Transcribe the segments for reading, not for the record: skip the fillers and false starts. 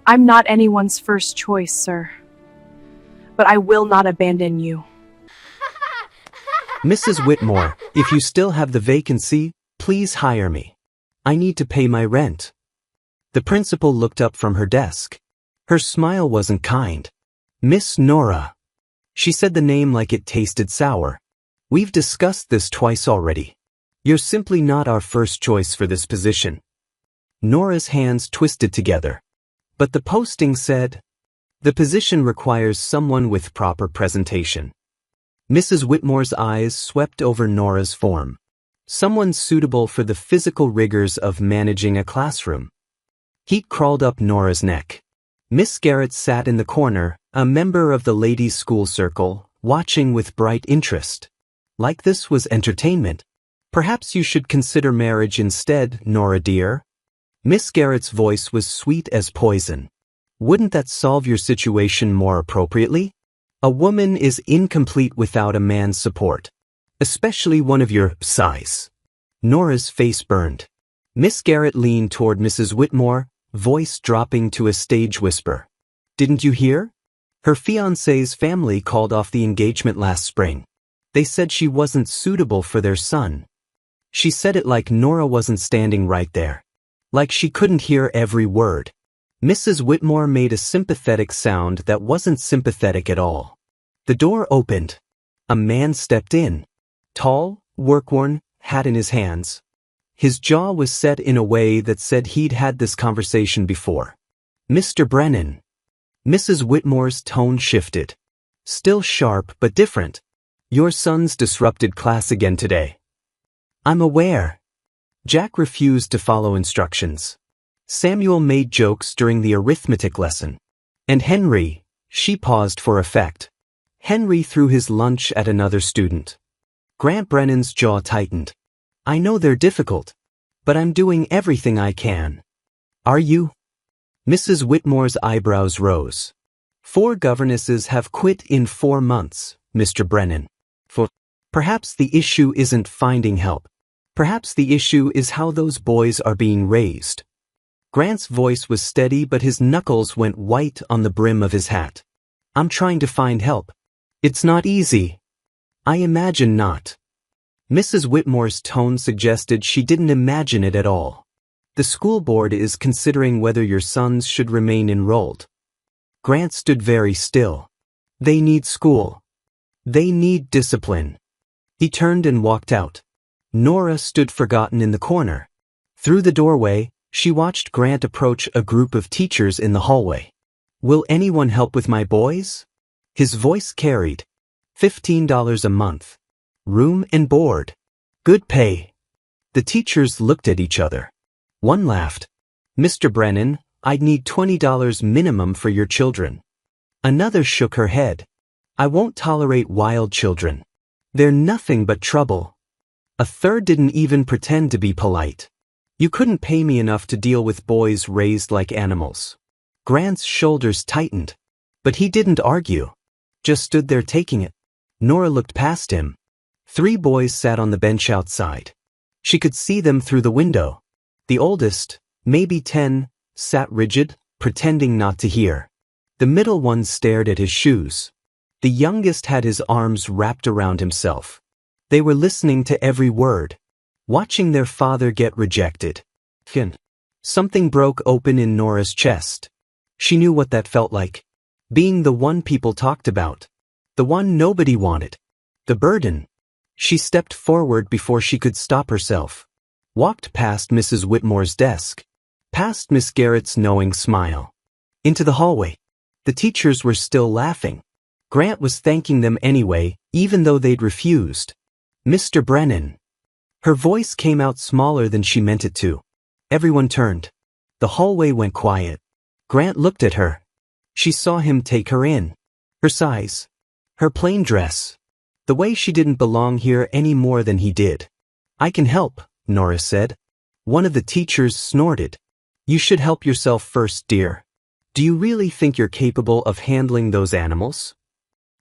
I'm not anyone's first choice, sir. But I will not abandon you. Mrs. Whitmore, if you still have the vacancy, please hire me. I need to pay my rent. The principal looked up from her desk. Her smile wasn't kind. Miss Nora. She said the name like it tasted sour. We've discussed this twice already. You're simply not our first choice for this position. Nora's hands twisted together. But the posting said, the position requires someone with proper presentation. Mrs. Whitmore's eyes swept over Nora's form. Someone suitable for the physical rigors of managing a classroom. Heat crawled up Nora's neck. Miss Garrett sat in the corner, a member of the ladies' school circle, watching with bright interest. Like this was entertainment. Perhaps you should consider marriage instead, Nora dear. Miss Garrett's voice was sweet as poison. Wouldn't that solve your situation more appropriately? A woman is incomplete without a man's support. Especially one of your size. Nora's face burned. Miss Garrett leaned toward Mrs. Whitmore, voice dropping to a stage whisper. Didn't you hear? Her fiancé's family called off the engagement last spring. They said she wasn't suitable for their son. She said it like Nora wasn't standing right there. Like she couldn't hear every word. Mrs. Whitmore made a sympathetic sound that wasn't sympathetic at all. The door opened. A man stepped in. Tall, work-worn, hat in his hands. His jaw was set in a way that said he'd had this conversation before. Mr. Brennan. Mrs. Whitmore's tone shifted. Still sharp but different. Your son's disrupted class again today. I'm aware. Jack refused to follow instructions. Samuel made jokes during the arithmetic lesson. And Henry, she paused for effect. Henry threw his lunch at another student. Grant Brennan's jaw tightened. I know they're difficult, but I'm doing everything I can. Are you? Mrs. Whitmore's eyebrows rose. 4 governesses have quit in 4 months, Mr. Brennan. Perhaps the issue isn't finding help. Perhaps the issue is how those boys are being raised. Grant's voice was steady, but his knuckles went white on the brim of his hat. I'm trying to find help. It's not easy. I imagine not. Mrs. Whitmore's tone suggested she didn't imagine it at all. The school board is considering whether your sons should remain enrolled. Grant stood very still. They need school. They need discipline. He turned and walked out. Nora stood forgotten in the corner. Through the doorway, she watched Grant approach a group of teachers in the hallway. Will anyone help with my boys? His voice carried. $15 a month. Room and board. Good pay. The teachers looked at each other. One laughed. Mr. Brennan, I'd need $20 minimum for your children. Another shook her head. I won't tolerate wild children. They're nothing but trouble. A third didn't even pretend to be polite. You couldn't pay me enough to deal with boys raised like animals. Grant's shoulders tightened. But he didn't argue. Just stood there taking it. Nora looked past him. 3 boys sat on the bench outside. She could see them through the window. The oldest, maybe 10, sat rigid, pretending not to hear. The middle one stared at his shoes. The youngest had his arms wrapped around himself. They were listening to every word, watching their father get rejected. Something broke open in Nora's chest. She knew what that felt like. Being the one people talked about. The one nobody wanted. The burden. She stepped forward before she could stop herself. Walked past Mrs. Whitmore's desk. Past Miss Garrett's knowing smile. Into the hallway. The teachers were still laughing. Grant was thanking them anyway, even though they'd refused. Mr. Brennan. Her voice came out smaller than she meant it to. Everyone turned. The hallway went quiet. Grant looked at her. She saw him take her in. Her size. Her plain dress. The way she didn't belong here any more than he did. I can help, Nora said. One of the teachers snorted. You should help yourself first, dear. Do you really think you're capable of handling those animals?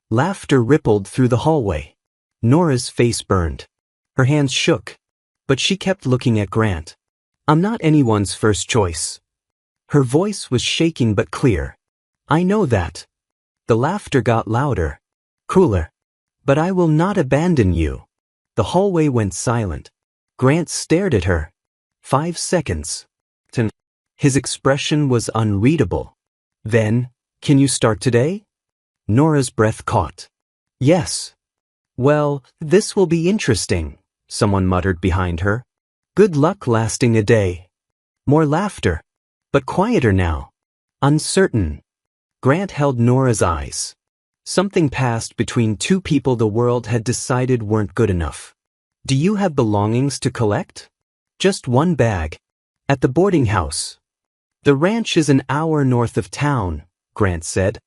Laughter rippled through the hallway. Nora's face burned. Her hands shook. But she kept looking at Grant. I'm not anyone's first choice. Her voice was shaking but clear. I know that. The laughter got louder, crueler. But I will not abandon you. The hallway went silent. Grant stared at her. 5 seconds. His expression was unreadable. Then, can you start today? Nora's breath caught. Yes. Well, this will be interesting, someone muttered behind her. Good luck lasting a day. More laughter. But quieter now. Uncertain. Grant held Nora's eyes. Something passed between two people the world had decided weren't good enough. Do you have belongings to collect? Just one bag. At the boarding house. The ranch is an hour north of town, Grant said.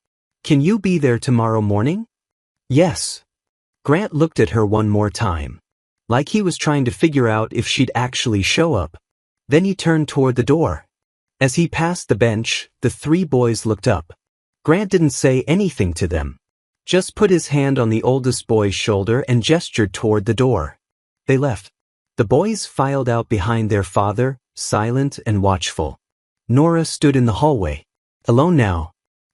Can you be there tomorrow morning? Yes. Grant looked at her one more time, like he was trying to figure out if she'd actually show up. Then he turned toward the door. As he passed the bench, the 3 boys looked up. Grant didn't say anything to them. Just put his hand on the oldest boy's shoulder and gestured toward the door. They left. The boys filed out behind their father, silent and watchful. Nora stood in the hallway, alone now.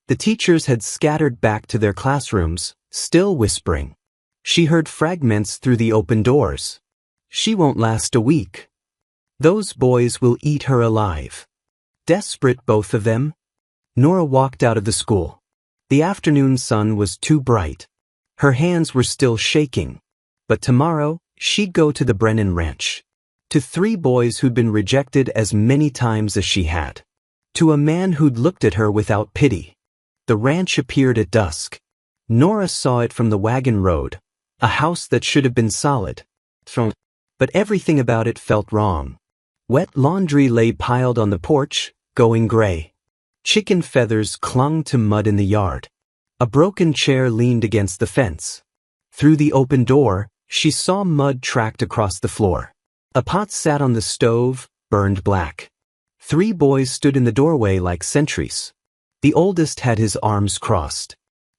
The teachers had scattered back to their classrooms, still whispering. She heard fragments through the open doors. She won't last a week. Those boys will eat her alive. Desperate, both of them. Nora walked out of the school. The afternoon sun was too bright. Her hands were still shaking. But tomorrow, she'd go to the Brennan Ranch. To 3 boys who'd been rejected as many times as she had. To a man who'd looked at her without pity. The ranch appeared at dusk. Nora saw it from the wagon road, a house that should have been solid. But everything about it felt wrong. Wet laundry lay piled on the porch, going gray. Chicken feathers clung to mud in the yard. A broken chair leaned against the fence. Through the open door, she saw mud tracked across the floor. A pot sat on the stove, burned black. 3 boys stood in the doorway like sentries. The oldest had his arms crossed.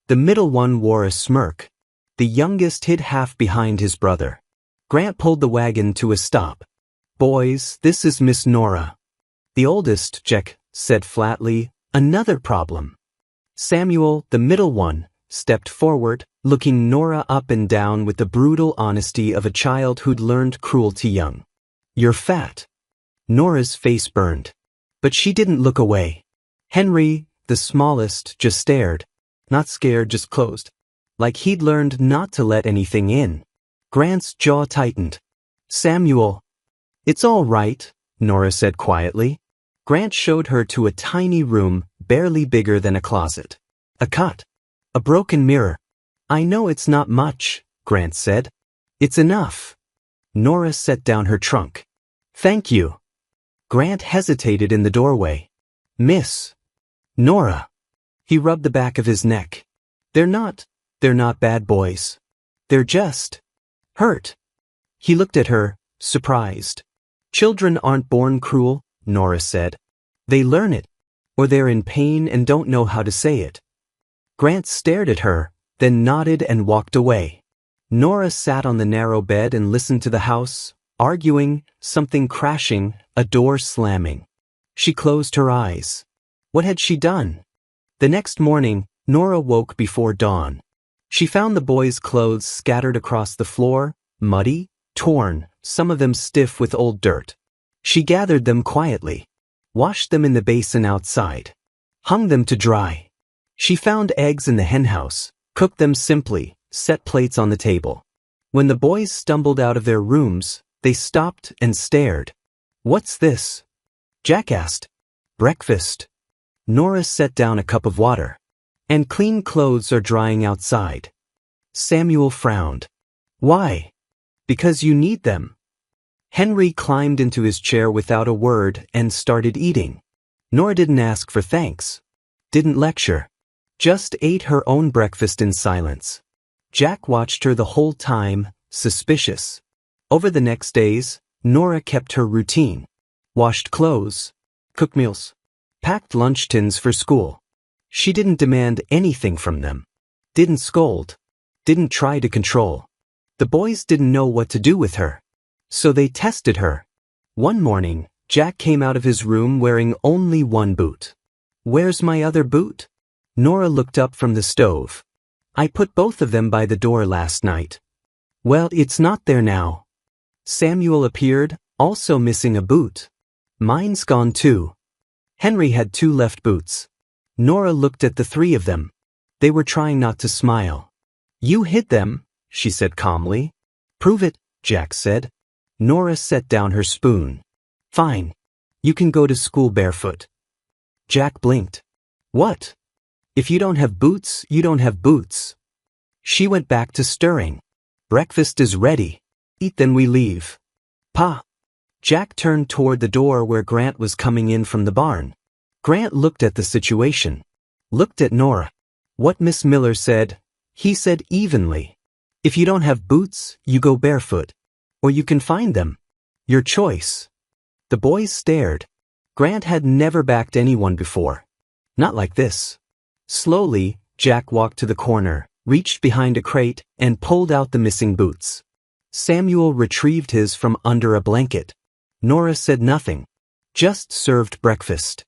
The middle one wore a smirk. The youngest hid half behind his brother. Grant pulled the wagon to a stop. Boys, this is Miss Nora. The oldest, Jack, said flatly, another problem. Samuel, the middle one, stepped forward, looking Nora up and down with the brutal honesty of a child who'd learned cruelty young. You're fat. Nora's face burned. But she didn't look away. Henry, the smallest, just stared. Not scared, just closed. Like he'd learned not to let anything in. Grant's jaw tightened. Samuel. It's all right, Nora said quietly. Grant showed her to a tiny room, barely bigger than a closet. A cot. A broken mirror. I know it's not much, Grant said. It's enough. Nora set down her trunk. Thank you. Grant hesitated in the doorway. Miss. Nora. He rubbed the back of his neck. They're not bad boys. They're just hurt. He looked at her, surprised. Children aren't born cruel, Nora said. They learn it. Or they're in pain and don't know how to say it. Grant stared at her, then nodded and walked away. Nora sat on the narrow bed and listened to the house, arguing, something crashing, a door slamming. She closed her eyes. What had she done? The next morning, Nora woke before dawn. She found the boys' clothes scattered across the floor, muddy, torn, some of them stiff with old dirt. She gathered them quietly, washed them in the basin outside, hung them to dry. She found eggs in the henhouse, cooked them simply, set plates on the table. When the boys stumbled out of their rooms, they stopped and stared. What's this? Jack asked. Breakfast. Nora set down a cup of water. And clean clothes are drying outside. Samuel frowned. Why? Because you need them. Henry climbed into his chair without a word and started eating. Nora didn't ask for thanks. Didn't lecture. Just ate her own breakfast in silence. Jack watched her the whole time, suspicious. Over the next days, Nora kept her routine. Washed clothes. Cooked meals. Packed lunch tins for school. She didn't demand anything from them. Didn't scold. Didn't try to control. The boys didn't know what to do with her. So they tested her. One morning, Jack came out of his room wearing only one boot. Where's my other boot? Nora looked up from the stove. I put both of them by the door last night. Well, it's not there now. Samuel appeared, also missing a boot. Mine's gone too. Henry had 2 left boots. Nora looked at the 3 of them. They were trying not to smile. You hid them, she said calmly. Prove it, Jack said. Nora set down her spoon. Fine. You can go to school barefoot. Jack blinked. What? If you don't have boots, you don't have boots. She went back to stirring. Breakfast is ready. Eat then we leave. Pa. Jack turned toward the door where Grant was coming in from the barn. Grant looked at the situation. Looked at Nora. What Miss Miller said, he said evenly. If you don't have boots, you go barefoot. Or you can find them. Your choice. The boys stared. Grant had never backed anyone before. Not like this. Slowly, Jack walked to the corner, reached behind a crate, and pulled out the missing boots. Samuel retrieved his from under a blanket. Nora said nothing. Just served breakfast.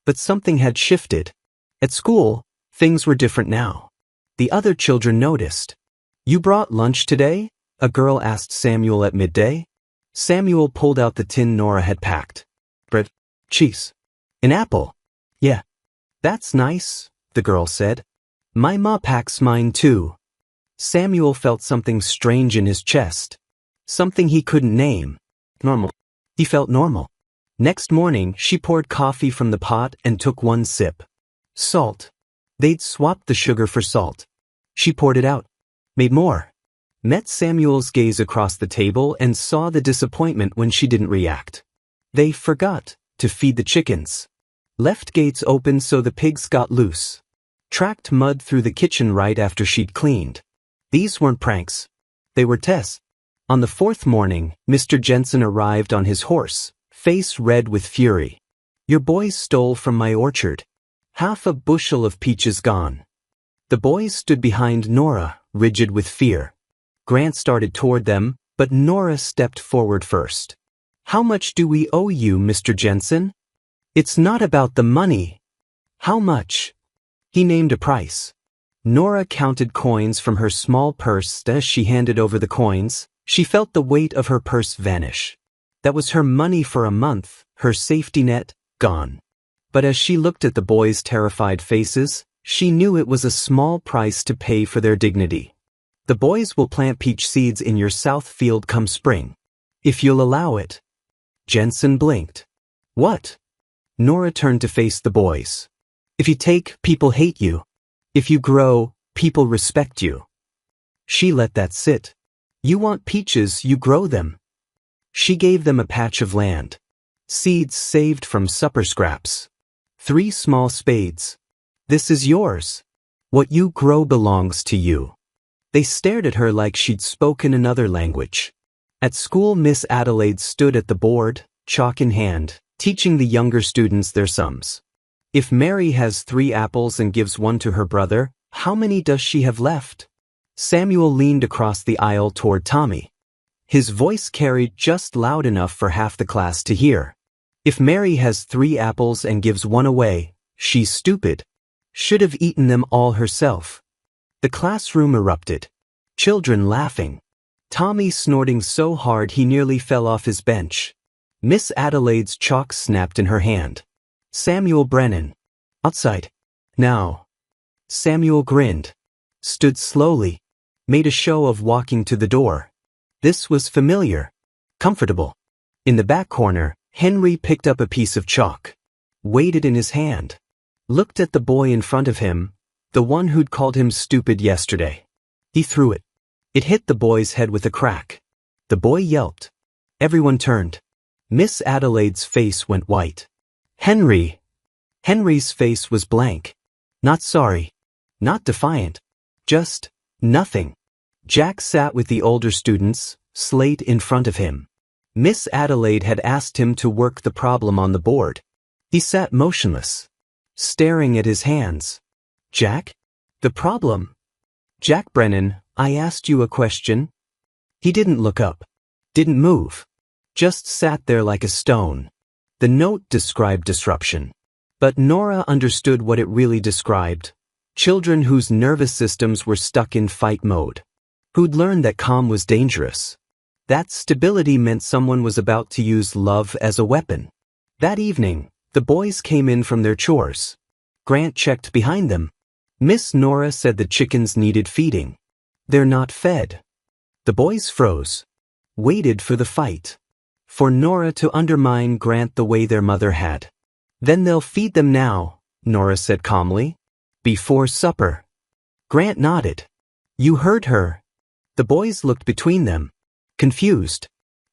But something had shifted. At school, things were different now. The other children noticed. You brought lunch today? A girl asked Samuel at midday. Samuel pulled out the tin Nora had packed. Bread, cheese, an apple. Yeah. That's nice, the girl said. My ma packs mine too. Samuel felt something strange in his chest. Something he couldn't name. Normal. He felt normal. Next morning, she poured coffee from the pot and took 1 sip. Salt. They'd swapped the sugar for salt. She poured it out. Made more. Met Samuel's gaze across the table and saw the disappointment when she didn't react. They forgot to feed the chickens. Left gates open so the pigs got loose. Tracked mud through the kitchen right after she'd cleaned. These weren't pranks. They were tests. On the 4th morning, Mr. Jensen arrived on his horse, face red with fury. Your boys stole from my orchard. Half a bushel of peaches gone. The boys stood behind Nora, rigid with fear. Grant started toward them, but Nora stepped forward first. How much do we owe you, Mr. Jensen? It's not about the money. How much? He named a price. Nora counted coins from her small purse. As she handed over the coins, she felt the weight of her purse vanish. That was her money for a month, her safety net, gone. But as she looked at the boys' terrified faces, she knew it was a small price to pay for their dignity. The boys will plant peach seeds in your south field come spring. If you'll allow it. Jensen blinked. What? Nora turned to face the boys. If you take, people hate you. If you grow, people respect you. She let that sit. You want peaches, you grow them. She gave them a patch of land. Seeds saved from supper scraps. 3 small spades. This is yours. What you grow belongs to you. They stared at her like she'd spoken another language. At school, Miss Adelaide stood at the board, chalk in hand, teaching the younger students their sums. If Mary has 3 apples and gives 1 to her brother, how many does she have left? Samuel leaned across the aisle toward Tommy. His voice carried just loud enough for half the class to hear. If Mary has 3 apples and gives 1 away, she's stupid. Should have eaten them all herself. The classroom erupted. Children laughing. Tommy snorting so hard he nearly fell off his bench. Miss Adelaide's chalk snapped in her hand. Samuel Brennan. Outside. Now. Samuel grinned. Stood slowly. Made a show of walking to the door. This was familiar. Comfortable. In the back corner, Henry picked up a piece of chalk. Weighed it in his hand. Looked at the boy in front of him, the one who'd called him stupid yesterday. He threw it. It hit the boy's head with a crack. The boy yelped. Everyone turned. Miss Adelaide's face went white. Henry. Henry's face was blank. Not sorry. Not defiant. Just nothing. Jack sat with the older students, slate in front of him. Miss Adelaide had asked him to work the problem on the board. He sat motionless, staring at his hands. Jack? The problem? Jack Brennan, I asked you a question. He didn't look up. Didn't move. Just sat there like a stone. The note described disruption. But Nora understood what it really described. Children whose nervous systems were stuck in fight mode. Who'd learned that calm was dangerous. That stability meant someone was about to use love as a weapon. That evening, the boys came in from their chores. Grant checked behind them. Miss Nora said the chickens needed feeding. They're not fed. The boys froze. Waited for the fight. For Nora to undermine Grant the way their mother had. Then they'll feed them now, Nora said calmly. Before supper. Grant nodded. You heard her. The boys looked between them. Confused.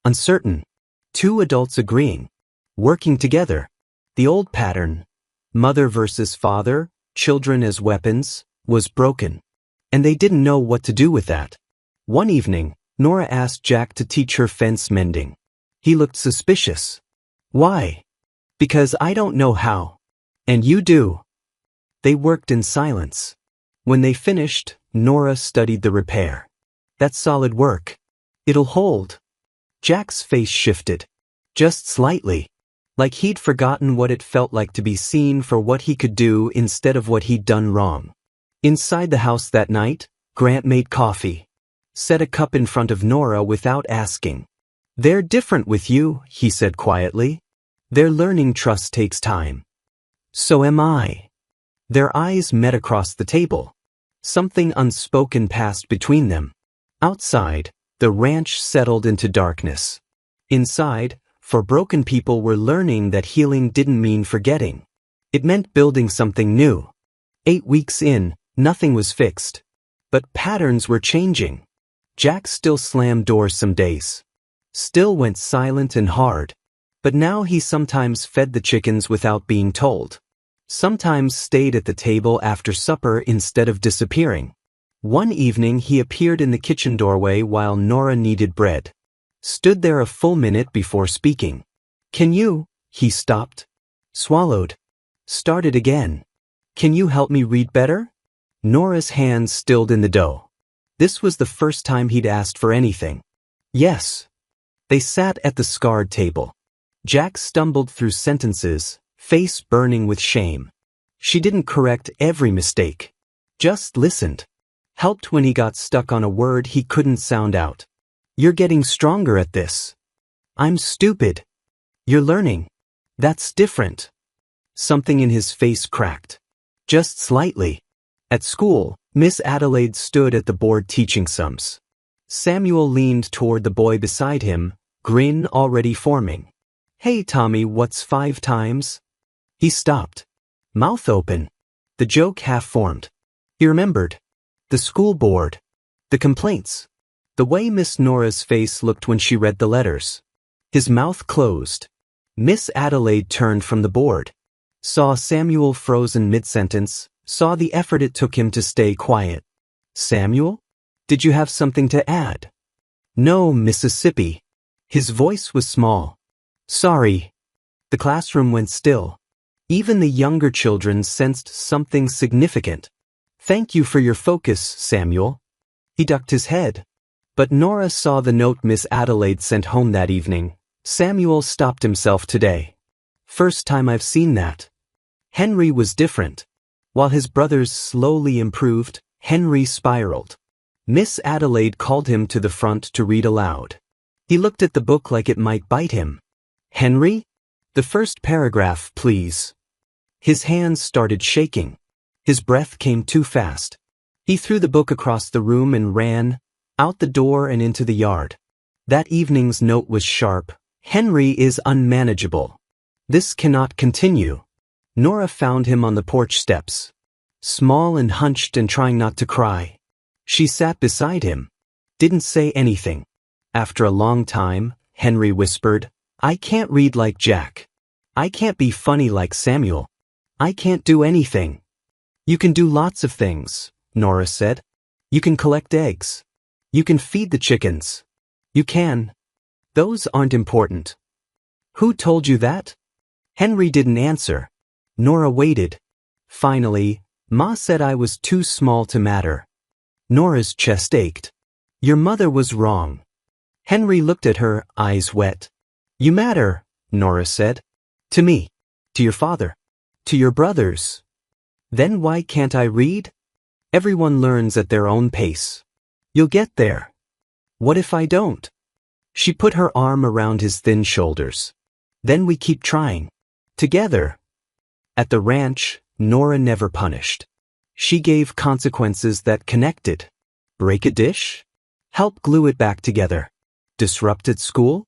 Uncertain. Two adults agreeing. Working together. The old pattern. Mother versus father, children as weapons, was broken. And they didn't know what to do with that. One evening, Nora asked Jack to teach her fence mending. He looked suspicious. Why? Because I don't know how. And you do. They worked in silence. When they finished, Nora studied the repair. That's solid work. It'll hold. Jack's face shifted. Just slightly. Like he'd forgotten what it felt like to be seen for what he could do instead of what he'd done wrong. Inside the house that night, Grant made coffee. Set a cup in front of Nora without asking. They're different with you, he said quietly. Their learning trust takes time. So am I. Their eyes met across the table. Something unspoken passed between them. Outside, the ranch settled into darkness. Inside, for broken people were learning that healing didn't mean forgetting. It meant building something new. 8 weeks in, nothing was fixed. But patterns were changing. Jack still slammed doors some days. Still went silent and hard. But now he sometimes fed the chickens without being told. Sometimes stayed at the table after supper instead of disappearing. One evening he appeared in the kitchen doorway while Nora kneaded bread. Stood there a full minute before speaking. Can you? He stopped. Swallowed. Started again. Can you help me read better? Nora's hands stilled in the dough. This was the first time he'd asked for anything. Yes. They sat at the scarred table. Jack stumbled through sentences, face burning with shame. She didn't correct every mistake. Just listened. Helped when he got stuck on a word he couldn't sound out. You're getting stronger at this. I'm stupid. You're learning. That's different. Something in his face cracked. Just slightly. At school, Miss Adelaide stood at the board teaching sums. Samuel leaned toward the boy beside him, grin already forming. Hey Tommy, what's 5 times? He stopped. Mouth open. The joke half formed. He remembered. The school board. The complaints. The way Miss Nora's face looked when she read the letters. His mouth closed. Miss Adelaide turned from the board. Saw Samuel frozen mid-sentence, saw the effort it took him to stay quiet. Samuel? Did you have something to add? No, Mississippi. His voice was small. Sorry. The classroom went still. Even the younger children sensed something significant. Thank you for your focus, Samuel. He ducked his head. But Nora saw the note Miss Adelaide sent home that evening. Samuel stopped himself today. First time I've seen that. Henry was different. While his brothers slowly improved, Henry spiraled. Miss Adelaide called him to the front to read aloud. He looked at the book like it might bite him. Henry? The first paragraph, please. His hands started shaking. His breath came too fast. He threw the book across the room and ran, out the door and into the yard. That evening's note was sharp. Henry is unmanageable. This cannot continue. Nora found him on the porch steps. Small and hunched and trying not to cry. She sat beside him. Didn't say anything. After a long time, Henry whispered, I can't read like Jack. I can't be funny like Samuel. I can't do anything. You can do lots of things, Nora said. You can collect eggs. You can feed the chickens. You can. Those aren't important. Who told you that? Henry didn't answer. Nora waited. Finally, Ma said I was too small to matter. Nora's chest ached. Your mother was wrong. Henry looked at her, eyes wet. You matter, Nora said. To me. To your father. To your brothers. Then why can't I read? Everyone learns at their own pace. You'll get there. What if I don't? She put her arm around his thin shoulders. Then we keep trying. Together. At the ranch, Nora never punished. She gave consequences that connected. Break a dish? Help glue it back together. Disrupted school?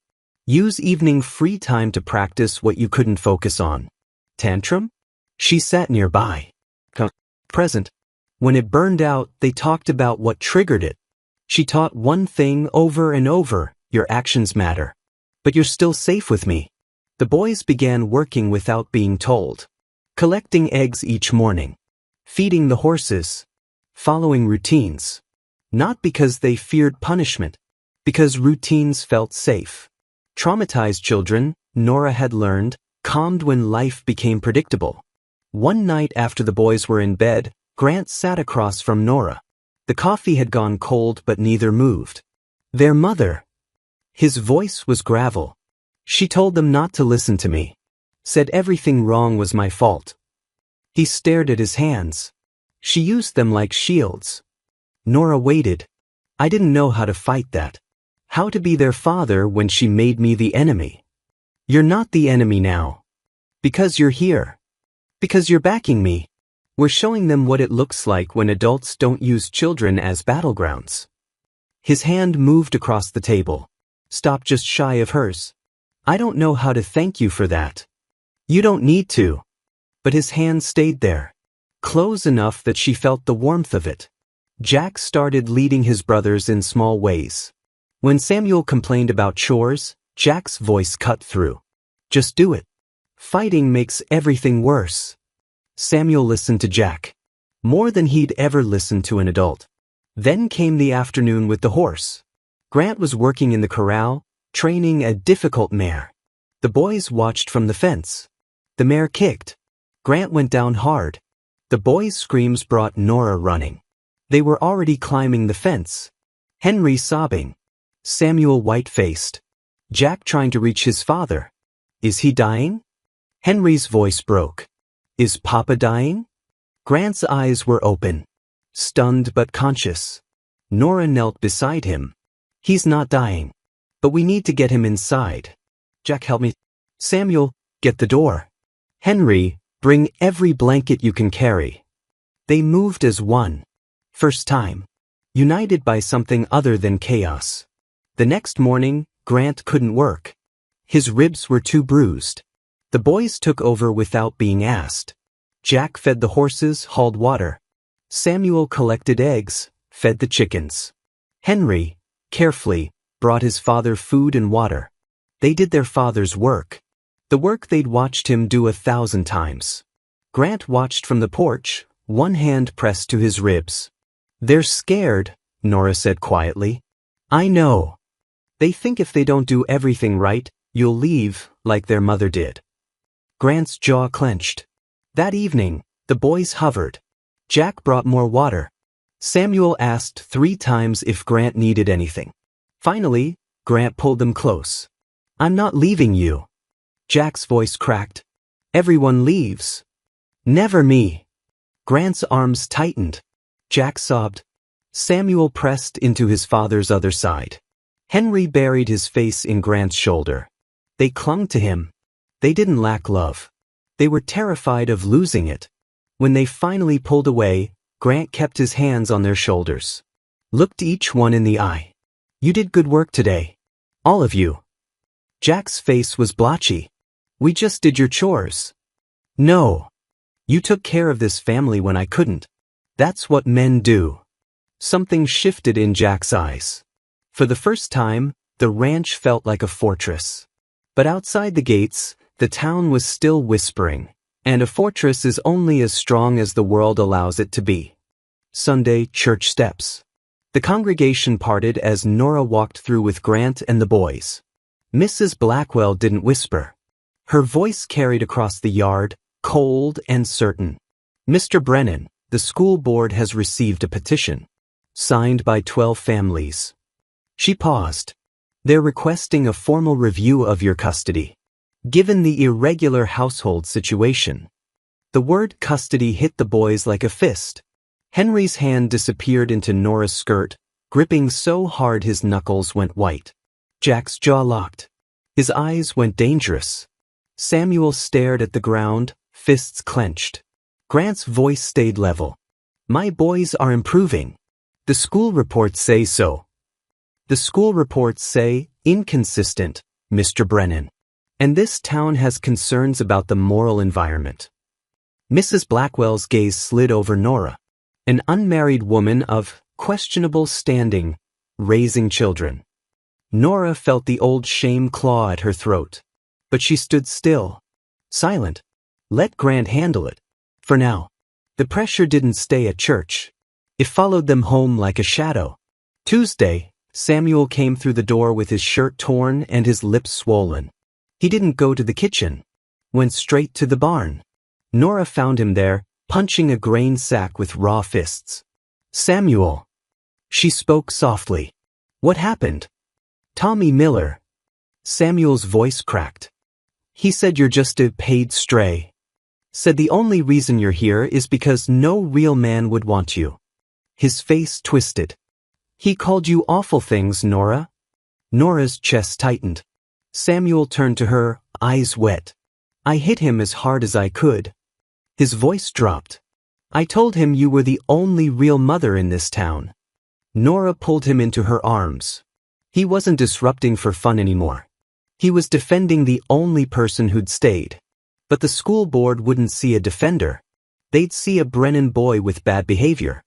Use evening free time to practice what you couldn't focus on. Tantrum? She sat nearby. Present. When it burned out, they talked about what triggered it. She taught one thing over and over: your actions matter. But you're still safe with me. The boys began working without being told. Collecting eggs each morning. Feeding the horses. Following routines. Not because they feared punishment, because routines felt safe. Traumatized children, Nora had learned, calmed when life became predictable. One night after the boys were in bed, Grant sat across from Nora. The coffee had gone cold, but neither moved. Their mother. His voice was gravel. She told them not to listen to me. Said everything wrong was my fault. He stared at his hands. She used them like shields. Nora waited. I didn't know how to fight that. How to be their father when she made me the enemy. You're not the enemy now. Because you're here. Because you're backing me. We're showing them what it looks like when adults don't use children as battlegrounds. His hand moved across the table. Stopped just shy of hers. I don't know how to thank you for that. You don't need to. But his hand stayed there. Close enough that she felt the warmth of it. Jack started leading his brothers in small ways. When Samuel complained about chores, Jack's voice cut through. Just do it. Fighting makes everything worse. Samuel listened to Jack. More than he'd ever listened to an adult. Then came the afternoon with the horse. Grant was working in the corral, training a difficult mare. The boys watched from the fence. The mare kicked. Grant went down hard. The boys' screams brought Nora running. They were already climbing the fence. Henry sobbing. Samuel white-faced. Jack trying to reach his father. Is he dying? Henry's voice broke. Is Papa dying? Grant's eyes were open. Stunned but conscious. Nora knelt beside him. He's not dying. But we need to get him inside. Jack, help me. Samuel, get the door. Henry, bring every blanket you can carry. They moved as one. First time. United by something other than chaos. The next morning, Grant couldn't work. His ribs were too bruised. The boys took over without being asked. Jack fed the horses, hauled water. Samuel collected eggs, fed the chickens. Henry, carefully, brought his father food and water. They did their father's work. The work they'd watched him do 1,000 times. Grant watched from the porch, one hand pressed to his ribs. They're scared, Nora said quietly. I know. They think if they don't do everything right, you'll leave, like their mother did. Grant's jaw clenched. That evening, the boys hovered. Jack brought more water. Samuel asked 3 times if Grant needed anything. Finally, Grant pulled them close. I'm not leaving you. Jack's voice cracked. Everyone leaves. Never me. Grant's arms tightened. Jack sobbed. Samuel pressed into his father's other side. Henry buried his face in Grant's shoulder. They clung to him. They didn't lack love. They were terrified of losing it. When they finally pulled away, Grant kept his hands on their shoulders. Looked each one in the eye. You did good work today. All of you. Jack's face was blotchy. We just did your chores. No. You took care of this family when I couldn't. That's what men do. Something shifted in Jack's eyes. For the first time, the ranch felt like a fortress. But outside the gates, the town was still whispering, and a fortress is only as strong as the world allows it to be. Sunday, church steps. The congregation parted as Nora walked through with Grant and the boys. Mrs. Blackwell didn't whisper. Her voice carried across the yard, cold and certain. Mr. Brennan, the school board has received a petition. Signed by 12 families. She paused. They're requesting a formal review of your custody. given the irregular household situation. The word custody hit the boys like a fist. Henry's hand disappeared into Nora's skirt, gripping so hard his knuckles went white. Jack's jaw locked. His eyes went dangerous. Samuel stared at the ground, fists clenched. Grant's voice stayed level. My boys are improving. The school reports say so. The school reports say, inconsistent, Mr. Brennan. And this town has concerns about the moral environment. Mrs. Blackwell's gaze slid over Nora. An unmarried woman of questionable standing, raising children. Nora felt the old shame claw at her throat. But she stood still, silent. Let Grant handle it. For now. The pressure didn't stay at church. It followed them home like a shadow. Tuesday, Samuel came through the door with his shirt torn and his lips swollen. He didn't go to the kitchen. Went straight to the barn. Nora found him there, punching a grain sack with raw fists. Samuel. She spoke softly. What happened? Tommy Miller. Samuel's voice cracked. He said you're just a paid stray. Said the only reason you're here is because no real man would want you. His face twisted. He called you awful things, Nora. Nora's chest tightened. Samuel turned to her, eyes wet. I hit him as hard as I could. His voice dropped. I told him you were the only real mother in this town. Nora pulled him into her arms. He wasn't disrupting for fun anymore. He was defending the only person who'd stayed. But the school board wouldn't see a defender. They'd see a Brennan boy with bad behavior.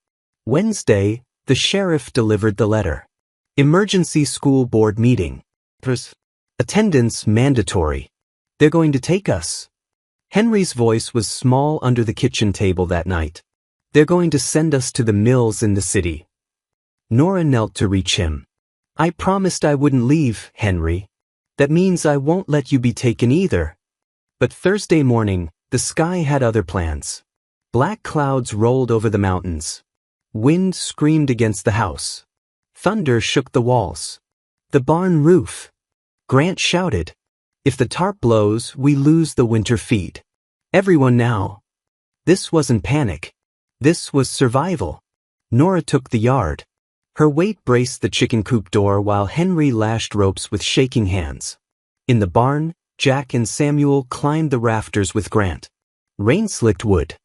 Wednesday, the sheriff delivered the letter. Emergency school board meeting. Attendance mandatory. They're going to take us. Henry's voice was small under the kitchen table that night. They're going to send us to the mills in the city. Nora knelt to reach him. I promised I wouldn't leave, Henry. That means I won't let you be taken either. But Thursday morning, the sky had other plans. Black clouds rolled over the mountains. Wind screamed against the house. Thunder shook the walls. The barn roof. Grant shouted. If the tarp blows, we lose the winter feed. Everyone now. This wasn't panic. This was survival. Nora took the yard. Her weight braced the chicken coop door while Henry lashed ropes with shaking hands. In the barn, Jack and Samuel climbed the rafters with Grant. Rain slicked wood.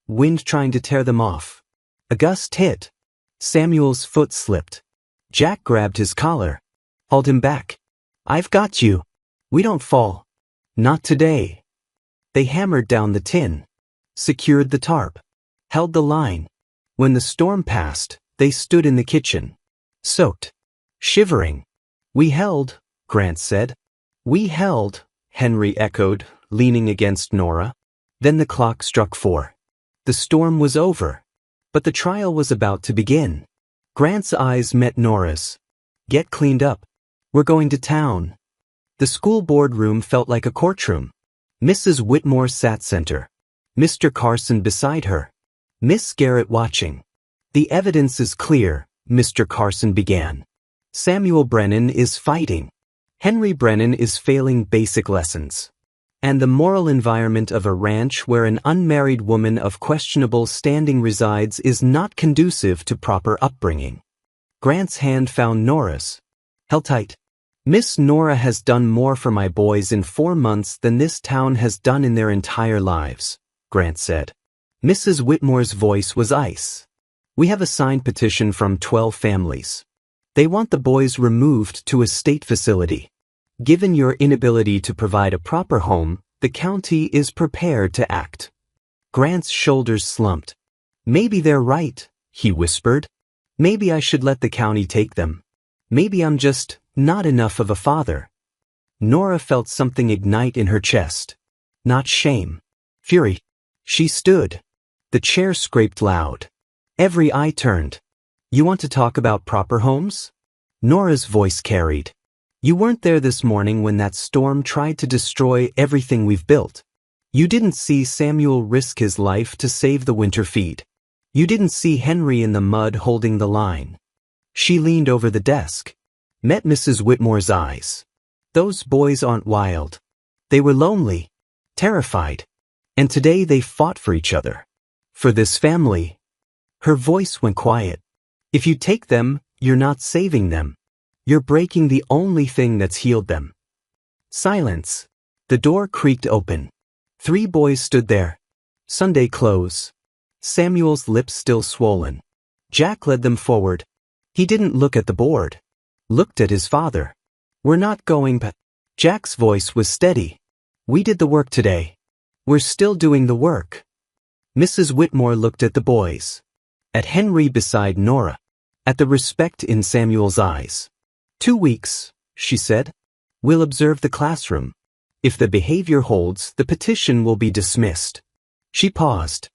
Wind trying to tear them off. A gust hit. Samuel's foot slipped. Jack grabbed his collar. Hauled him back. I've got you. We don't fall. Not today. They hammered down the tin. Secured the tarp. Held the line. When the storm passed, they stood in the kitchen. Soaked. Shivering. We held, Grant said. We held, Henry echoed, leaning against Nora. Then the clock struck 4. The storm was over. But the trial was about to begin. Grant's eyes met Nora's. Get cleaned up. We're going to town. The school board room felt like a courtroom. Mrs. Whitmore sat center. Mr. Carson beside her. Miss Garrett watching. The evidence is clear, Mr. Carson began. Samuel Brennan is fighting. Henry Brennan is failing basic lessons. And the moral environment of a ranch where an unmarried woman of questionable standing resides is not conducive to proper upbringing. Grant's hand found Nora's. Held tight. Miss Nora has done more for my boys in 4 months than this town has done in their entire lives, Grant said. Mrs. Whitmore's voice was ice. We have a signed petition from 12 families. They want the boys removed to a state facility. Given your inability to provide a proper home, the county is prepared to act. Grant's shoulders slumped. Maybe they're right, he whispered. Maybe I should let the county take them. Maybe I'm just not enough of a father. Nora felt something ignite in her chest. Not shame. Fury. She stood. The chair scraped loud. Every eye turned. You want to talk about proper homes? Nora's voice carried. You weren't there this morning when that storm tried to destroy everything we've built. You didn't see Samuel risk his life to save the winter feed. You didn't see Henry in the mud holding the line. She leaned over the desk. Met Mrs. Whitmore's eyes. Those boys aren't wild. They were lonely, terrified, and today they fought for each other. For this family. Her voice went quiet. If you take them, you're not saving them. You're breaking the only thing that's healed them. Silence. The door creaked open. 3 boys stood there. Sunday clothes. Samuel's lips still swollen. Jack led them forward. He didn't look at the board. Looked at his father. We're not going but. Jack's voice was steady. We did the work today. We're still doing the work. Mrs. Whitmore looked at the boys. At Henry beside Nora. At the respect in Samuel's eyes. 2 weeks, she said. We'll observe the classroom. If the behavior holds, the petition will be dismissed. She paused.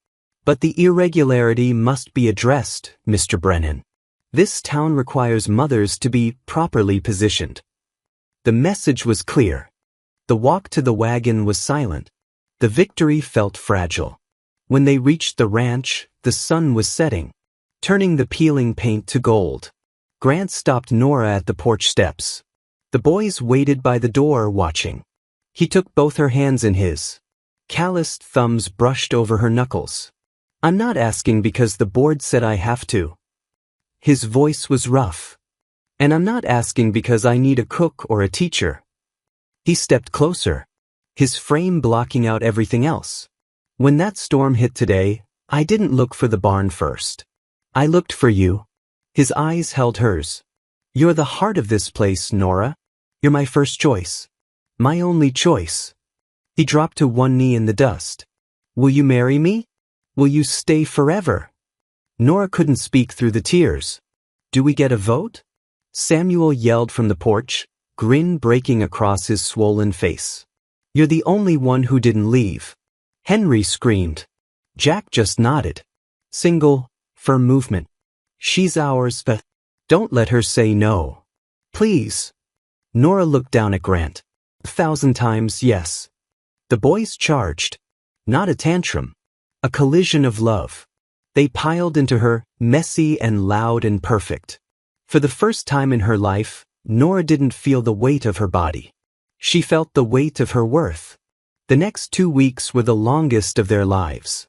But the irregularity must be addressed, Mr. Brennan. This town requires mothers to be properly positioned. The message was clear. The walk to the wagon was silent. The victory felt fragile. When they reached the ranch, the sun was setting, turning the peeling paint to gold. Grant stopped Nora at the porch steps. The boys waited by the door watching. He took both her hands in his. Calloused thumbs brushed over her knuckles. I'm not asking because the board said I have to. His voice was rough. And I'm not asking because I need a cook or a teacher. He stepped closer, his frame blocking out everything else. When that storm hit today, I didn't look for the barn first. I looked for you. His eyes held hers. You're the heart of this place, Nora. You're my first choice. My only choice. He dropped to one knee in the dust. Will you marry me? Will you stay forever? Nora couldn't speak through the tears. Do we get a vote? Samuel yelled from the porch, grin breaking across his swollen face. You're the only one who didn't leave. Henry screamed. Jack just nodded. Single, firm movement. She's ours, but don't let her say no. Please. Nora looked down at Grant. 1,000 times yes. The boys charged. Not a tantrum. A collision of love. They piled into her, messy and loud and perfect. For the first time in her life, Nora didn't feel the weight of her body. She felt the weight of her worth. The next 2 weeks were the longest of their lives.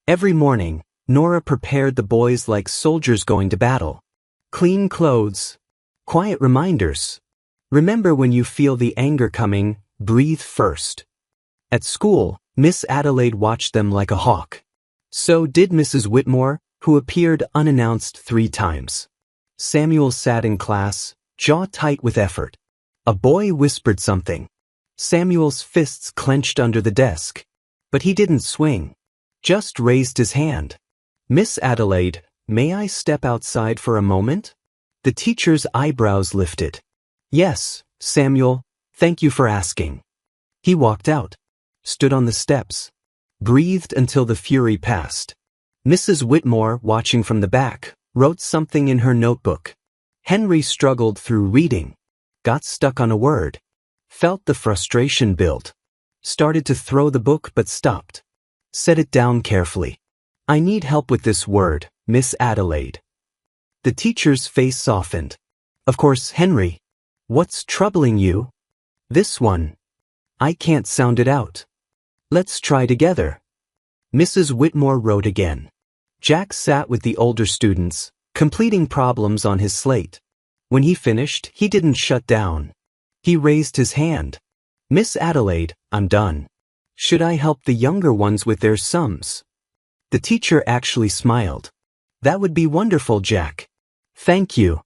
Every morning, Nora prepared the boys like soldiers going to battle. Clean clothes. Quiet reminders. Remember when you feel the anger coming, breathe first. At school, Miss Adelaide watched them like a hawk. So did Mrs. Whitmore, who appeared unannounced 3 times. Samuel sat in class, jaw tight with effort. A boy whispered something. Samuel's fists clenched under the desk. But he didn't swing. Just raised his hand. Miss Adelaide, may I step outside for a moment? The teacher's eyebrows lifted. Yes, Samuel, thank you for asking. He walked out. Stood on the steps. Breathed until the fury passed. Mrs. Whitmore, watching from the back, wrote something in her notebook. Henry struggled through reading. Got stuck on a word. Felt the frustration build. Started to throw the book but stopped. Set it down carefully. I need help with this word, Miss Adelaide. The teacher's face softened. Of course, Henry. What's troubling you? This one. I can't sound it out. Let's try together. Mrs. Whitmore wrote again. Jack sat with the older students, completing problems on his slate. When he finished, he didn't shut down. He raised his hand. Miss Adelaide, I'm done. Should I help the younger ones with their sums? The teacher actually smiled. That would be wonderful, Jack. Thank you.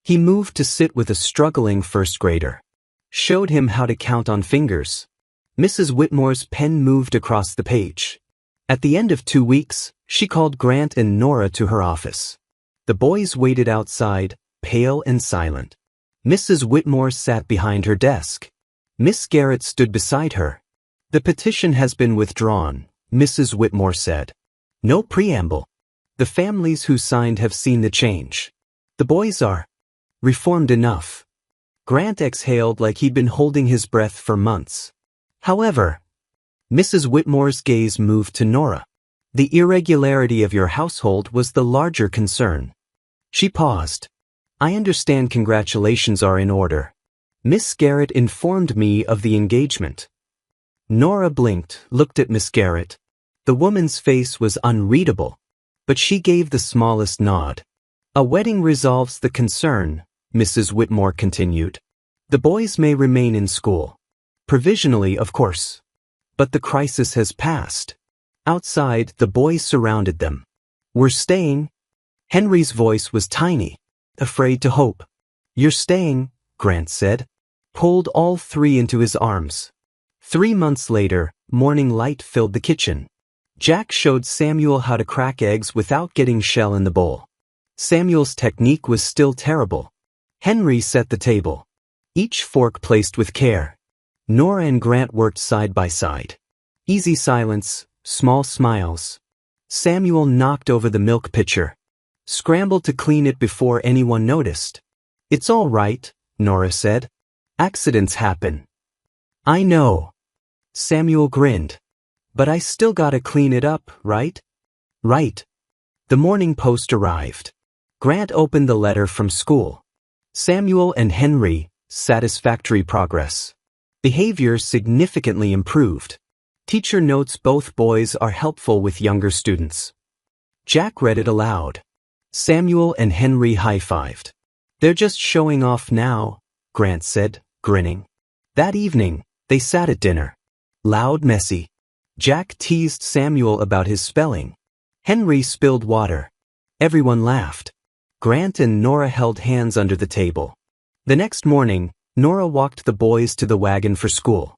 He moved to sit with a struggling first grader. Showed him how to count on fingers. Mrs. Whitmore's pen moved across the page. At the end of 2 weeks, she called Grant and Nora to her office. The boys waited outside, pale and silent. Mrs. Whitmore sat behind her desk. Miss Garrett stood beside her. The petition has been withdrawn, Mrs. Whitmore said. No preamble. The families who signed have seen the change. The boys are reformed enough. Grant exhaled like he'd been holding his breath for months. However, Mrs. Whitmore's gaze moved to Nora. The irregularity of your household was the larger concern. She paused. I understand congratulations are in order. Miss Garrett informed me of the engagement. Nora blinked, looked at Miss Garrett. The woman's face was unreadable, but she gave the smallest nod. A wedding resolves the concern, Mrs. Whitmore continued. The boys may remain in school. Provisionally, of course. But the crisis has passed. Outside, the boys surrounded them. We're staying. Henry's voice was tiny, afraid to hope. You're staying, Grant said. Pulled all three into his arms. 3 months later, morning light filled the kitchen. Jack showed Samuel how to crack eggs without getting shell in the bowl. Samuel's technique was still terrible. Henry set the table. Each fork placed with care. Nora and Grant worked side by side. Easy silence, small smiles. Samuel knocked over the milk pitcher. Scrambled to clean it before anyone noticed. It's all right, Nora said. Accidents happen. I know. Samuel grinned. But I still gotta clean it up, right? Right. The morning post arrived. Grant opened the letter from school. Samuel and Henry, satisfactory progress. Behavior significantly improved. Teacher notes both boys are helpful with younger students. Jack read it aloud. Samuel and Henry high-fived. They're just showing off now, Grant said, grinning. That evening, they sat at dinner. Loud, messy. Jack teased Samuel about his spelling. Henry spilled water. Everyone laughed. Grant and Nora held hands under the table. The next morning, Nora walked the boys to the wagon for school.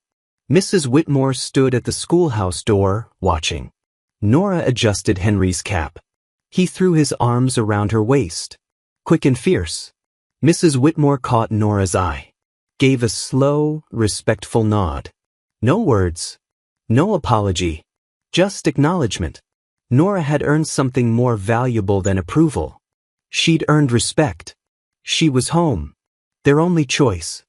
Mrs. Whitmore stood at the schoolhouse door, watching. Nora adjusted Henry's cap. He threw his arms around her waist. Quick and fierce. Mrs. Whitmore caught Nora's eye. Gave a slow, respectful nod. No words. No apology. Just acknowledgement. Nora had earned something more valuable than approval. She'd earned respect. She was home. Their only choice.